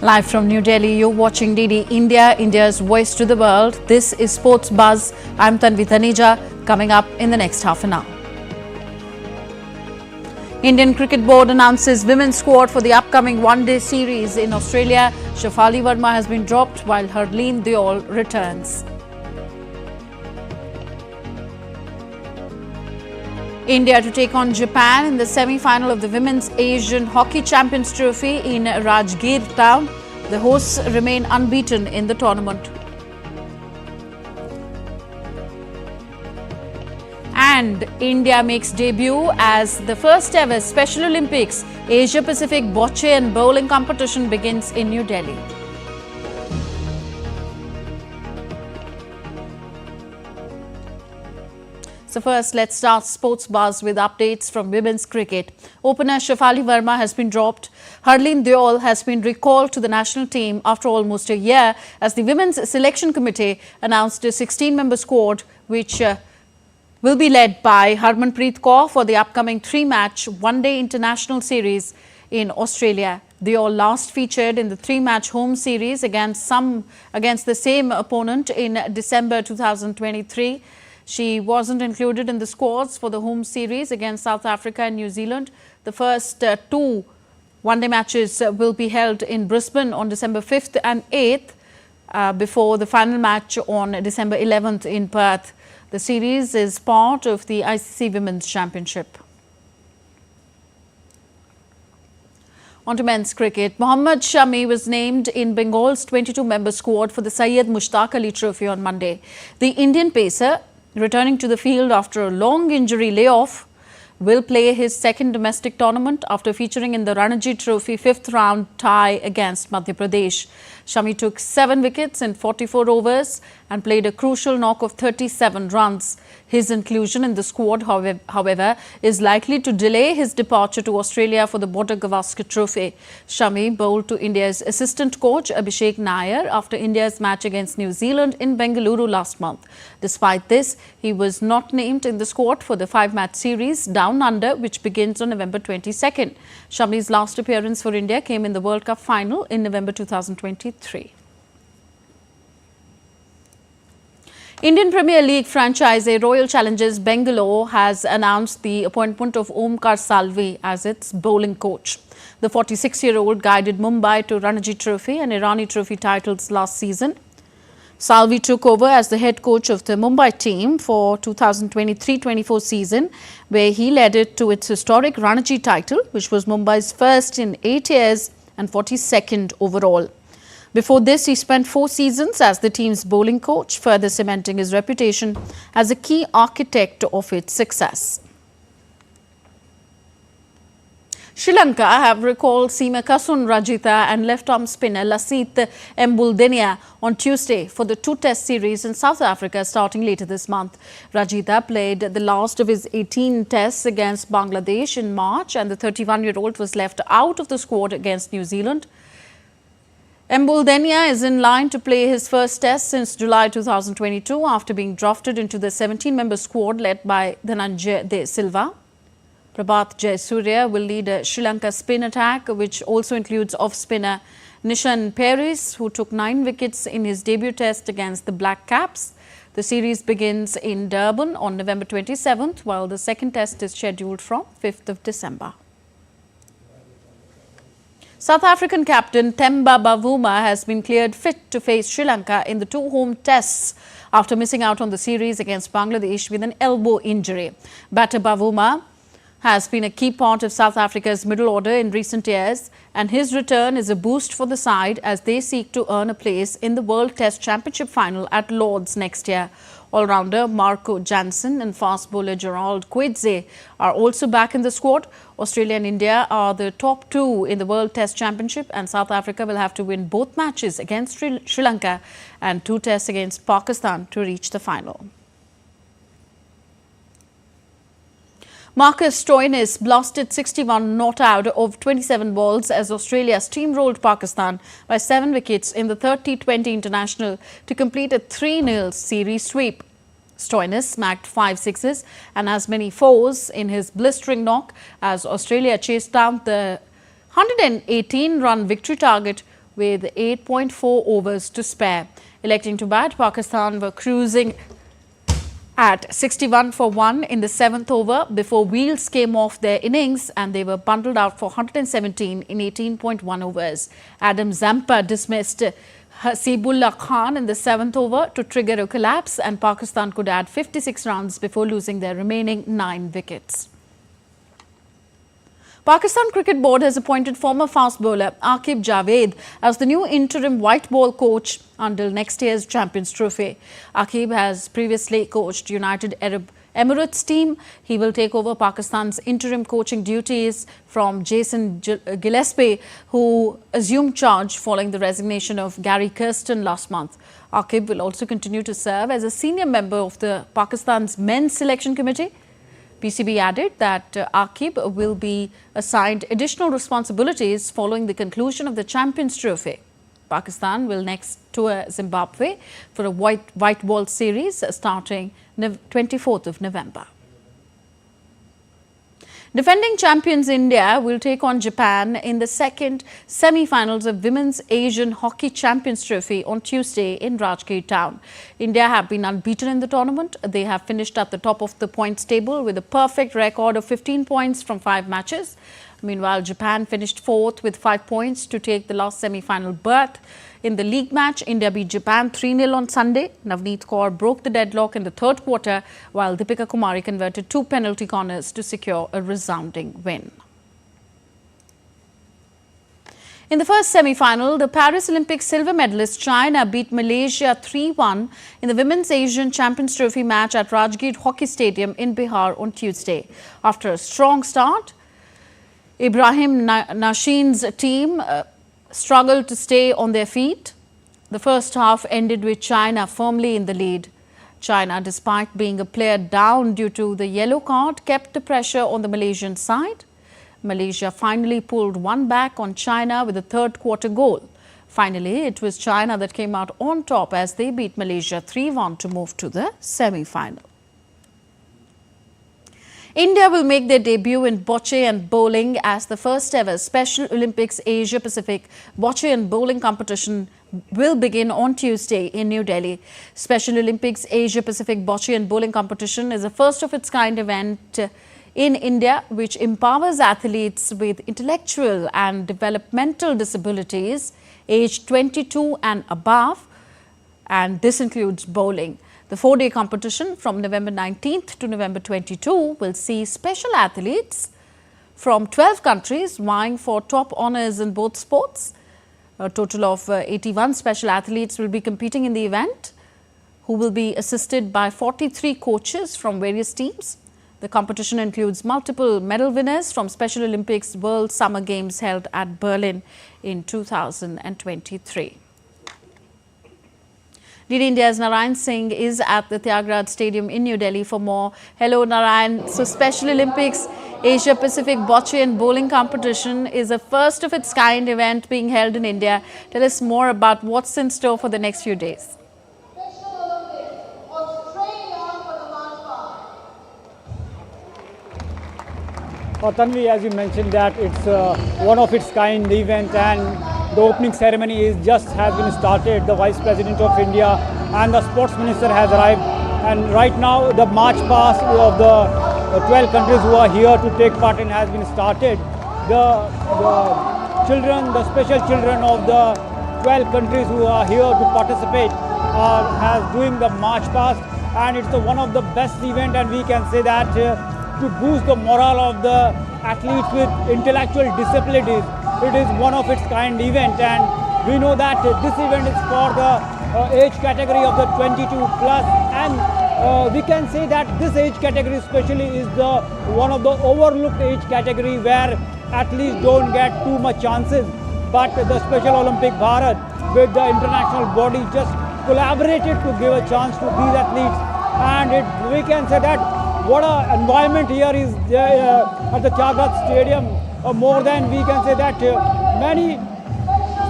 Live from New Delhi, you're watching DD India, India's voice to the world. This is Sports Buzz. I'm Tanvi Taneja. Coming up in the next half an hour. Indian Cricket Board announces women's squad for the upcoming one-day series in Australia. Shefali Verma has been dropped while Harleen Deol returns. India to take on Japan in the semi-final of the Women's Asian Hockey Champions Trophy in Rajgir town. The hosts remain unbeaten in the tournament. And India makes debut as the first ever Special Olympics Asia Pacific Bocce and Bowling competition begins in New Delhi. So first, let's start Sports Buzz with updates from women's cricket. Opener Shefali Verma has been dropped. Harleen Deol has been recalled to the national team after almost a year as the Women's Selection Committee announced a 16-member squad which will be led by Harmanpreet Kaur for the upcoming three-match one-day international series in Australia. Deol last featured in the three-match home series against the same opponent in December 2023. She wasn't included in the squads for the home series against South Africa and New Zealand. The first two one-day matches will be held in Brisbane on December 5th and 8th before the final match on December 11th in Perth. The series is part of the ICC Women's Championship. On to men's cricket. Mohammad Shami was named in Bengal's 22-member squad for the Syed Mushtaq Ali Trophy on Monday. The Indian pacer, returning to the field after a long injury layoff, will play his second domestic tournament after featuring in the Ranji Trophy fifth round tie against Madhya Pradesh. Shami took 7 wickets in 44 overs and played a crucial knock of 37 runs. His inclusion in the squad, however, is likely to delay his departure to Australia for the Border Gavaskar Trophy. Shami bowled to India's assistant coach Abhishek Nair after India's match against New Zealand in Bengaluru last month. Despite this, he was not named in the squad for the 5-match series Down Under, which begins on November 22nd. Shami's last appearance for India came in the World Cup final in November 2023. Indian Premier League franchise Royal Challengers Bangalore has announced the appointment of Omkar Salvi as its bowling coach. The 46-year-old guided Mumbai to Ranji Trophy and Irani Trophy titles last season. Salvi took over as the head coach of the Mumbai team for 2023-24 season, where he led it to its historic Ranji title, which was Mumbai's first in 8 years and 42nd overall. Before this, he spent 4 seasons as the team's bowling coach, further cementing his reputation as a key architect of its success. Sri Lanka have recalled seamer Kasun Rajitha and left-arm spinner Lasith Embuldeniya on Tuesday for the 2-test series in South Africa starting later this month. Rajitha played the last of his 18 tests against Bangladesh in March, and the 31-year-old was left out of the squad against New Zealand. Embuldeniya is in line to play his first test since July 2022 after being drafted into the 17-member squad led by Dhananjay De Silva. Prabhat Jayasuriya will lead a Sri Lanka spin attack, which also includes off-spinner Nishan Paris, who took 9 wickets in his debut test against the Black Caps. The series begins in Durban on November 27th, while the second test is scheduled from 5th of December. South African captain Themba Bavuma has been cleared fit to face Sri Lanka in the 2 home tests after missing out on the series against Bangladesh with an elbow injury. Batter Bavuma has been a key part of South Africa's middle order in recent years, and his return is a boost for the side as they seek to earn a place in the World Test Championship final at Lord's next year. All-rounder Marco Jansen and fast bowler Gerald Coetzee are also back in the squad. Australia and India are the top 2 in the World Test Championship, and South Africa will have to win both matches against Sri Lanka and 2 tests against Pakistan to reach the final. Marcus Stoinis blasted 61 not out of 27 balls as Australia steamrolled Pakistan by 7 wickets in the 30-20 international to complete a 3-0 series sweep. Stoinis smacked 5 sixes and as many 4s in his blistering knock as Australia chased down the 118-run victory target with 8.4 overs to spare. Electing to bat, Pakistan were cruising at 61 for 1 in the 7th over before wheels came off their innings and they were bundled out for 117 in 18.1 overs. Adam Zampa dismissed Hasibullah Khan in the 7th over to trigger a collapse, and Pakistan could add 56 runs before losing their remaining 9 wickets. Pakistan Cricket Board has appointed former fast bowler Aqib Javed as the new interim white ball coach until next year's Champions Trophy. Aqib has previously coached United Arab Emirates team. He will take over Pakistan's interim coaching duties from Jason Gillespie, who assumed charge following the resignation of Gary Kirsten last month. Aqib will also continue to serve as a senior member of the Pakistan's men's selection committee. PCB added that Aqib will be assigned additional responsibilities following the conclusion of the Champions Trophy. Pakistan will next tour Zimbabwe for a white ball series starting 24th of November. Defending champions India will take on Japan in the second semi-finals of Women's Asian Hockey Champions Trophy on Tuesday in Rajgir town. India have been unbeaten in the tournament. They have finished at the top of the points table with a perfect record of 15 points from 5 matches. Meanwhile, Japan finished 4th with 5 points to take the last semi-final berth. In the league match, India beat Japan 3-0 on Sunday. Navneet Kaur broke the deadlock in the third quarter, while Deepika Kumari converted 2 penalty corners to secure a resounding win. In the first semi-final, the Paris Olympics silver medalist China beat Malaysia 3-1 in the Women's Asian Champions Trophy match at Rajgir Hockey Stadium in Bihar on Tuesday. After a strong start, Ibrahim Nashin's team struggled to stay on their feet. The first half ended with China firmly in the lead. China, despite being a player down due to the yellow card, kept the pressure on the Malaysian side. Malaysia finally pulled one back on China with a third quarter goal. Finally, it was China that came out on top as they beat Malaysia 3-1 to move to the semi-final. India will make their debut in Bocce and Bowling as the first ever Special Olympics Asia Pacific Bocce and Bowling competition will begin on Tuesday in New Delhi. Special Olympics Asia Pacific Bocce and Bowling competition is a first of its kind event in India, which empowers athletes with intellectual and developmental disabilities aged 22 and above, and this includes bowling. The 4-day competition from November 19th to November 22 will see special athletes from 12 countries vying for top honours in both sports. A total of 81 special athletes will be competing in the event, who will be assisted by 43 coaches from various teams. The competition includes multiple medal winners from Special Olympics World Summer Games held at Berlin in 2023. DD India's Narayan Singh is at the Tyagaraja Stadium in New Delhi for more. Hello Narayan. So Special Olympics Asia Pacific Bocce and Bowling competition is a first of its kind event being held in India. Tell us more about what's in store for the next few days. Tanvi, as you mentioned, that it's one of its kind event, and the opening ceremony has been started. The Vice President of India and the Sports Minister has arrived, and right now the march past of the 12 countries who are here to take part in has been started. The children, the special children of the 12 countries who are here to participate are doing the march past, and it's one of the best event, and we can say that to boost the morale of the athletes with intellectual disabilities. It is one of its kind event, and we know that this event is for the age category of the 22 plus, and we can say that this age category especially is the one of the overlooked age category where athletes don't get too much chances. But the Special Olympic Bharat with the international body just collaborated to give a chance to these athletes, and we can say that what an environment here is at the Tyagaraja Stadium. More than we can say that many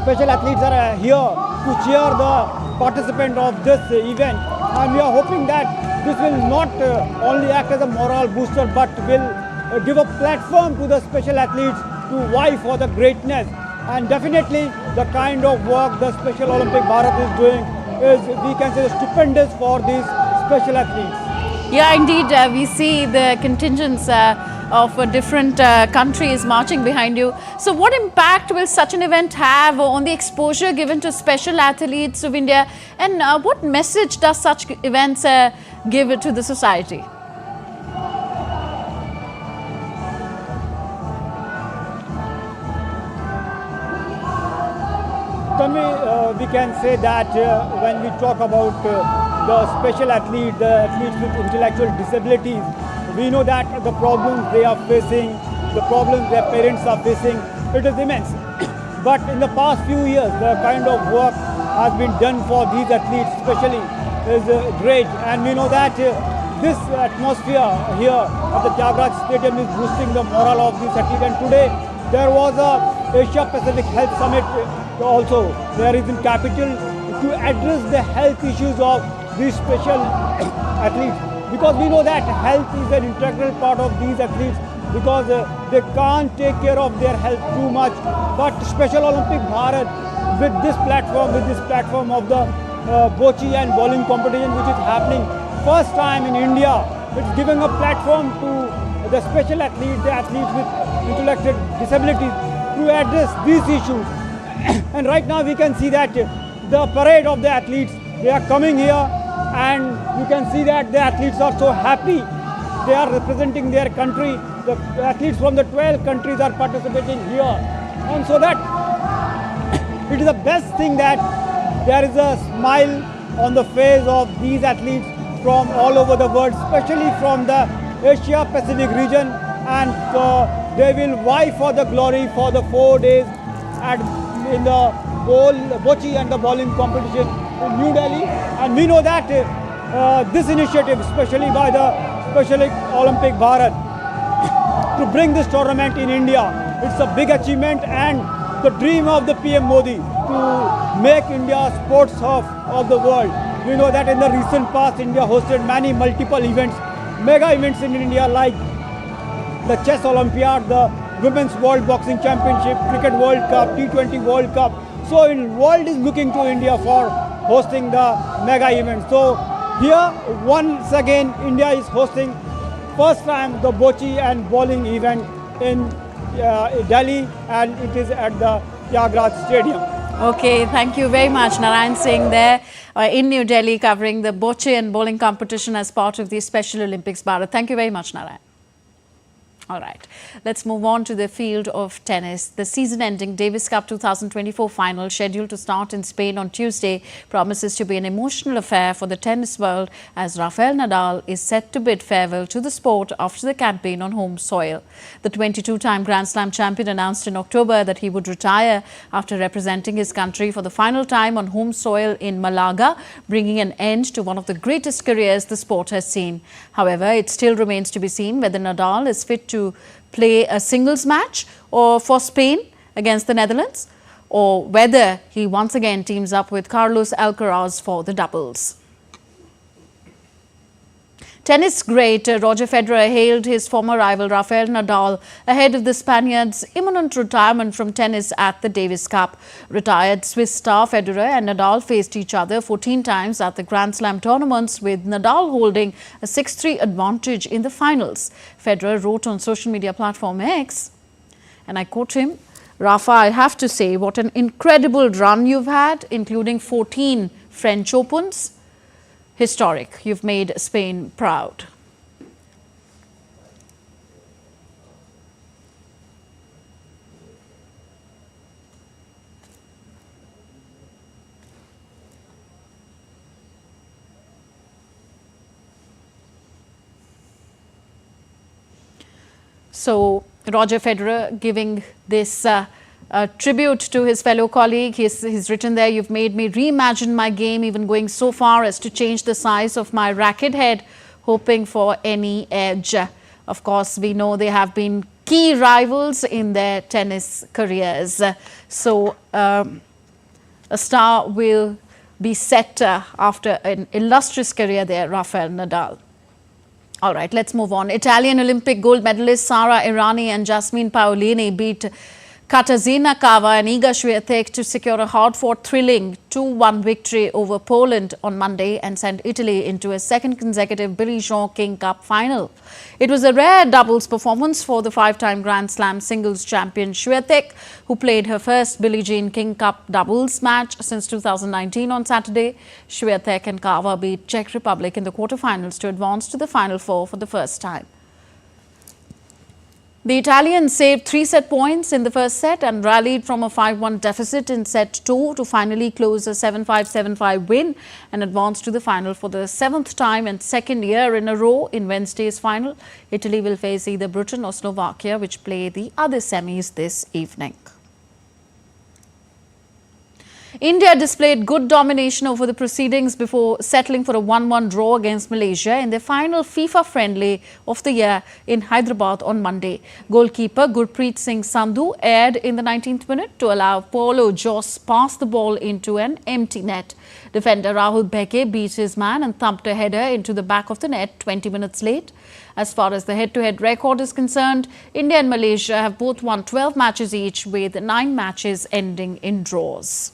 special athletes are here to cheer the participant of this event, and we are hoping that this will not only act as a morale booster but will give a platform to the special athletes to vie for the greatness. And definitely the kind of work the Special Olympic Bharat is doing is, we can say, stupendous for these special athletes. Yeah, indeed, we see the contingents of different countries marching behind you. So what impact will such an event have on the exposure given to special athletes of India, and what message does such events give to the society? Tanvi, we can say that when we talk about the special athlete, the athletes with intellectual disabilities, we know that the problems they are facing, the problems their parents are facing, it is immense. But in the past few years, the kind of work has been done for these athletes especially is great. And we know that this atmosphere here at the Tyagaraja Stadium is boosting the morale of these athletes. And today there was a Asia Pacific Health Summit also. There is in capital to address the health issues of these special athletes, because we know that health is an integral part of these athletes, because they can't take care of their health too much. But Special Olympic Bharat, with this platform of the Bocce and Bowling competition which is happening first time in India, it's giving a platform to the special athletes, the athletes with intellectual disabilities, to address these issues. And right now we can see that the parade of the athletes, they are coming here, and you can see that the athletes are so happy. They are representing their country. The athletes from the 12 countries are participating here. And so that it is the best thing that there is a smile on the face of these athletes from all over the world, especially from the Asia Pacific region. And they will vie for the glory for the 4 days in the Bocce and the Bowling competition in New Delhi. And we know that this initiative, especially by the Special Olympic Bharat, to bring this tournament in India, it's a big achievement, and the dream of the PM Modi to make India sports hub of the world. We know that in the recent past, India hosted many multiple events, mega events in India, like the Chess Olympiad, the Women's World Boxing Championship, Cricket World Cup, T20 World Cup. So the world is looking to India for hosting the mega event. So here, once again, India is hosting first time the Bocce and Bowling event in Delhi, and it is at the Tyagaraja Stadium. Okay, thank you very much. Narayan Singh there in New Delhi covering the Bocce and Bowling competition as part of the Special Olympics Bharat. Thank you very much, Narayan. All right, let's move on to the field of tennis. The season-ending Davis Cup 2024 final, scheduled to start in Spain on Tuesday, promises to be an emotional affair for the tennis world, as Rafael Nadal is set to bid farewell to the sport after the campaign on home soil. The 22-time Grand Slam champion announced in October that he would retire after representing his country for the final time on home soil in Malaga, bringing an end to one of the greatest careers the sport has seen. However, it still remains to be seen whether Nadal is fit to play a singles match or for Spain against the Netherlands, or whether he once again teams up with Carlos Alcaraz for the doubles. Tennis great Roger Federer hailed his former rival Rafael Nadal ahead of the Spaniard's imminent retirement from tennis at the Davis Cup. Retired Swiss star Federer and Nadal faced each other 14 times at the Grand Slam tournaments, with Nadal holding a 6-3 advantage in the finals. Federer wrote on social media platform X, and I quote him, "Rafa, I have to say, what an incredible run you've had, including 14 French Opens. Historic. You've made Spain proud." So Roger Federer giving this tribute to his fellow colleague. He's written there, "You've made me reimagine my game, even going so far as to change the size of my racket head, hoping for any edge." Of course, we know they have been key rivals in their tennis careers. So a star will be set after an illustrious career there, Rafael Nadal. All right, let's move on. Italian Olympic gold medalists Sara Errani and Jasmine Paolini beat Katarzyna Kawa and Iga Swiatek to secure a hard-fought, thrilling 2-1 victory over Poland on Monday and send Italy into a second consecutive Billie King Cup final. It was a rare doubles performance for the five-time Grand Slam singles champion Swiatek, who played her first Billie Jean King Cup doubles match since 2019 on Saturday. Swiatek and Kawa beat Czech Republic in the quarterfinals to advance to the Final Four for the first time. The Italians saved 3 set points in the first set and rallied from a 5-1 deficit in set 2 to finally close a 7-5 win and advance to the final for the 7th time and second year in a row in Wednesday's final. Italy will face either Britain or Slovakia, which play the other semis this evening. India displayed good domination over the proceedings before settling for a 1-1 draw against Malaysia in their final FIFA friendly of the year in Hyderabad on Monday. Goalkeeper Gurpreet Singh Sandhu erred in the 19th minute to allow Paulo Jos pass the ball into an empty net. Defender Rahul Beke beat his man and thumped a header into the back of the net 20 minutes late. As far as the head-to-head record is concerned, India and Malaysia have both won 12 matches each, with 9 matches ending in draws.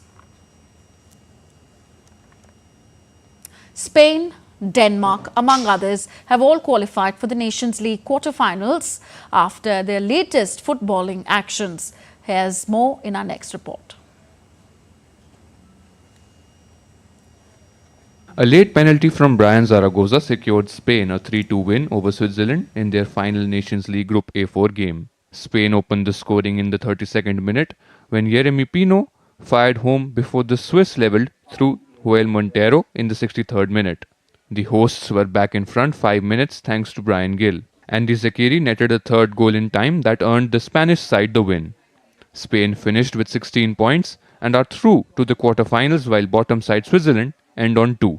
Spain, Denmark, among others, have all qualified for the Nations League quarterfinals after their latest footballing actions. Here's more in our next report. A late penalty from Brian Zaragoza secured Spain a 3-2 win over Switzerland in their final Nations League Group A4 game. Spain opened the scoring in the 32nd minute when Yeremy Pino fired home before the Swiss levelled through Joel Montero in the 63rd minute. The hosts were back in front 5 minutes thanks to Brian Gill. Andy Zakiri netted a third goal in time that earned the Spanish side the win. Spain finished with 16 points and are through to the quarterfinals, while bottom side Switzerland end on 2.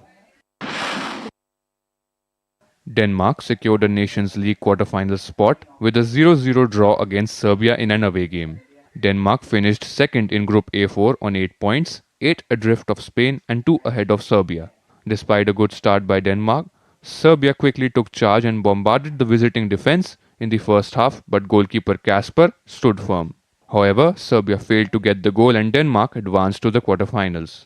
Denmark secured a Nations League quarterfinal spot with a 0-0 draw against Serbia in an away game. Denmark finished second in Group A4 on 8 points, 8 adrift of Spain and 2 ahead of Serbia. Despite a good start by Denmark, Serbia quickly took charge and bombarded the visiting defence in the first half, but goalkeeper Kasper stood firm. However, Serbia failed to get the goal and Denmark advanced to the quarterfinals.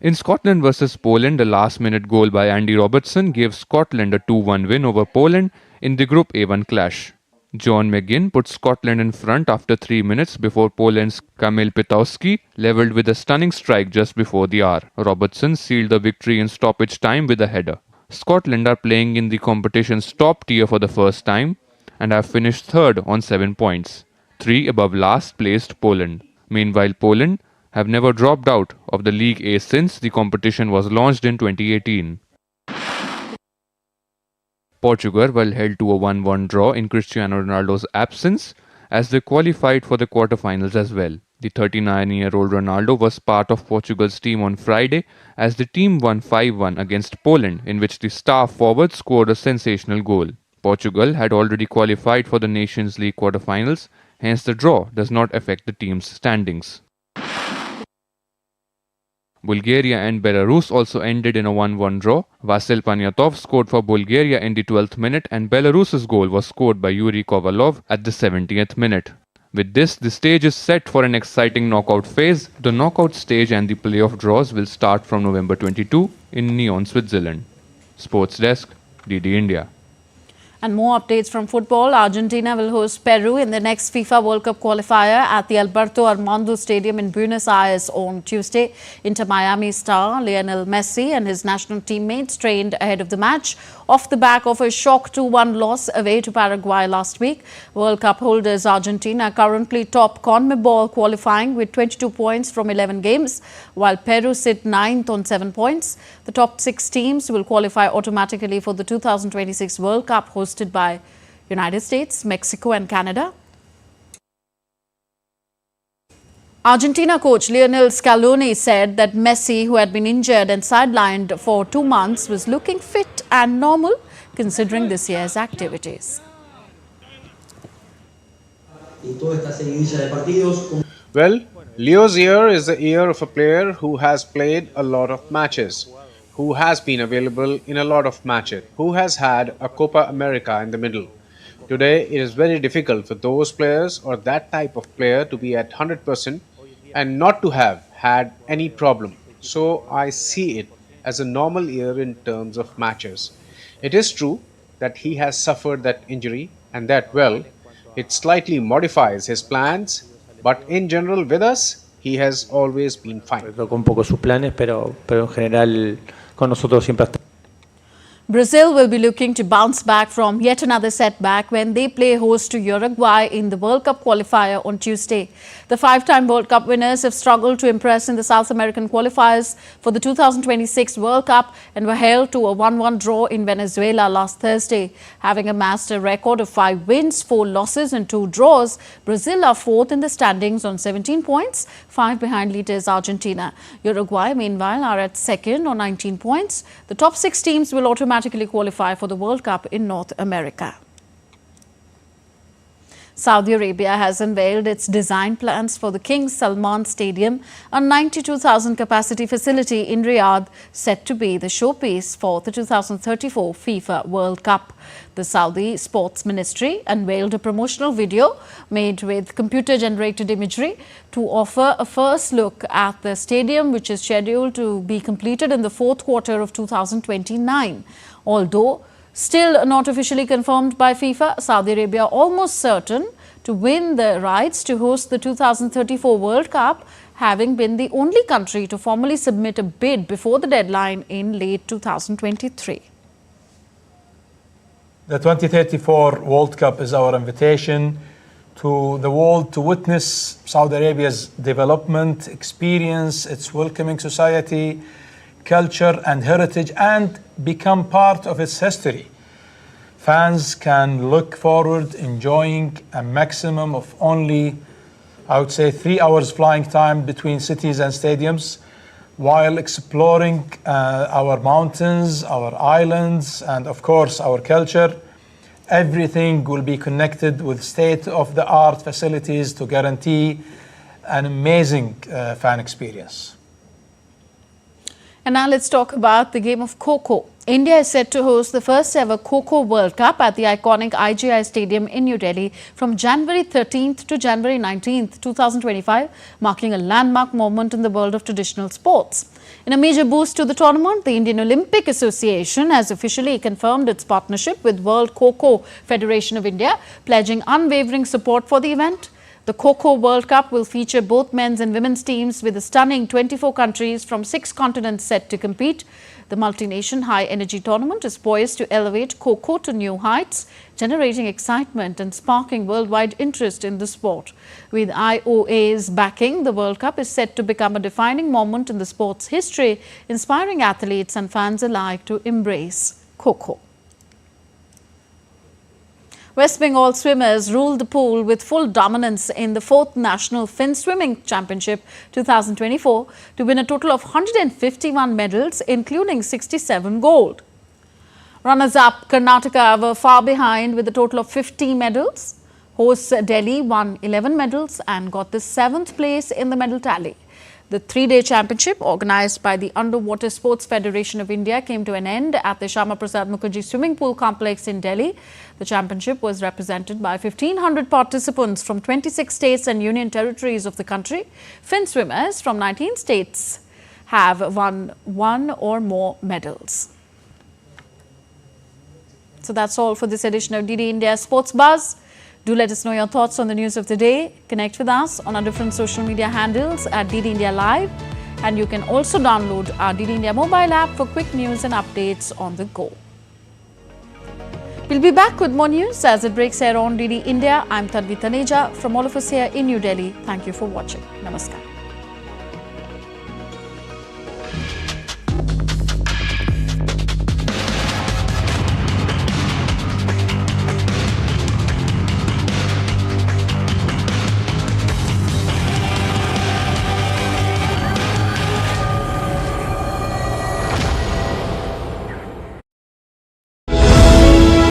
In Scotland vs Poland, a last-minute goal by Andy Robertson gave Scotland a 2-1 win over Poland in the Group A1 clash. John McGinn put Scotland in front after 3 minutes before Poland's Kamil Pitowski levelled with a stunning strike just before the hour. Robertson sealed the victory in stoppage time with a header. Scotland are playing in the competition's top tier for the first time and have finished third on 7 points, 3 above last placed Poland. Meanwhile, Poland have never dropped out of the League A since the competition was launched in 2018. Portugal were held to a 1-1 draw in Cristiano Ronaldo's absence as they qualified for the quarterfinals as well. The 39-year-old Ronaldo was part of Portugal's team on Friday as the team won 5-1 against Poland, in which the star forward scored a sensational goal. Portugal had already qualified for the Nations League quarterfinals, hence the draw does not affect the team's standings. Bulgaria and Belarus also ended in a 1-1 draw. Vasil Panyatov scored for Bulgaria in the 12th minute and Belarus's goal was scored by Yuri Kovalov at the 70th minute. With this, the stage is set for an exciting knockout phase. The knockout stage and the playoff draws will start from November 22 in Nyon, Switzerland. Sports Desk, DD India. And more updates from football. Argentina will host Peru in the next FIFA World Cup qualifier at the Alberto Armando Stadium in Buenos Aires on Tuesday. Inter Miami star Lionel Messi and his national teammates trained ahead of the match off the back of a shock 2-1 loss away to Paraguay last week. World Cup holders Argentina currently top CONMEBOL qualifying with 22 points from 11 games, while Peru sit 9th on 7 points. The top 6 teams will qualify automatically for the 2026 World Cup hosted by United States, Mexico and Canada. Argentina coach Lionel Scaloni said that Messi, who had been injured and sidelined for 2 months, was looking fit and normal considering this year's activities. Well, Leo's year is the year of a player who has played a lot of matches, who has been available in a lot of matches, who has had a Copa America in the middle. Today, it is very difficult for those players or that type of player to be at 100% and not to have had any problem. So, I see it as a normal year in terms of matches. It is true that he has suffered that injury and that, well, it slightly modifies his plans, but in general, with us, he has always been fine. Tocó un poco sus planes, pero en general con nosotros siempre ha estado. Brazil will be looking to bounce back from yet another setback when they play host to Uruguay in the World Cup qualifier on Tuesday. The five-time World Cup winners have struggled to impress in the South American qualifiers for the 2026 World Cup and were held to a 1-1 draw in Venezuela last Thursday. Having amassed a record of 5 wins, 4 losses and 2 draws, Brazil are fourth in the standings on 17 points, 5 behind leaders Argentina. Uruguay, meanwhile, are at second on 19 points. The top 6 teams will automatically qualify for the World Cup in North America. Saudi Arabia has unveiled its design plans for the King Salman Stadium, a 92,000 capacity facility in Riyadh, set to be the showpiece for the 2034 FIFA World Cup. The Saudi Sports Ministry unveiled a promotional video made with computer-generated imagery to offer a first look at the stadium, which is scheduled to be completed in the fourth quarter of 2029. Although still not officially confirmed by FIFA, Saudi Arabia almost certain to win the rights to host the 2034 World Cup, having been the only country to formally submit a bid before the deadline in late 2023. The 2034 World Cup is our invitation to the world to witness Saudi Arabia's development, experience its welcoming society, culture and heritage, and become part of its history. Fans can look forward enjoying a maximum of only, I would say, 3 hours flying time between cities and stadiums, while exploring our mountains, our islands, and of course our culture. Everything will be connected with state-of-the-art facilities to guarantee an amazing fan experience. And now let's talk about the game of Kho Kho. India is set to host the first ever Kho Kho World Cup at the iconic IGI Stadium in New Delhi from January 13th to January 19th, 2025, marking a landmark moment in the world of traditional sports. In a major boost to the tournament, the Indian Olympic Association has officially confirmed its partnership with World Kho Kho Federation of India, pledging unwavering support for the event. The Kho Kho World Cup will feature both men's and women's teams with a stunning 24 countries from 6 continents set to compete. The multi-nation high-energy tournament is poised to elevate Kho Kho to new heights, generating excitement and sparking worldwide interest in the sport. With IOA's backing, the World Cup is set to become a defining moment in the sport's history, inspiring athletes and fans alike to embrace Kho Kho. West Bengal swimmers ruled the pool with full dominance in the 4th National Finswimming Championship 2024 to win a total of 151 medals, including 67 gold. Runners-up Karnataka were far behind with a total of 50 medals. Hosts Delhi won 11 medals and got the 7th place in the medal tally. The 3-day championship, organized by the Underwater Sports Federation of India, came to an end at the Shama Prasad Mukherjee Swimming Pool Complex in Delhi. The championship was represented by 1,500 participants from 26 states and union territories of the country. Fin swimmers from 19 states have won 1 or more medals. So that's all for this edition of DD India Sports Buzz. Do let us know your thoughts on the news of the day. Connect with us on our different social media handles at DD India Live. And you can also download our DD India mobile app for quick news and updates on the go. We'll be back with more news as it breaks here on DD India. I'm Tanvi Taneja from all of us here in New Delhi. Thank you for watching. Namaskar.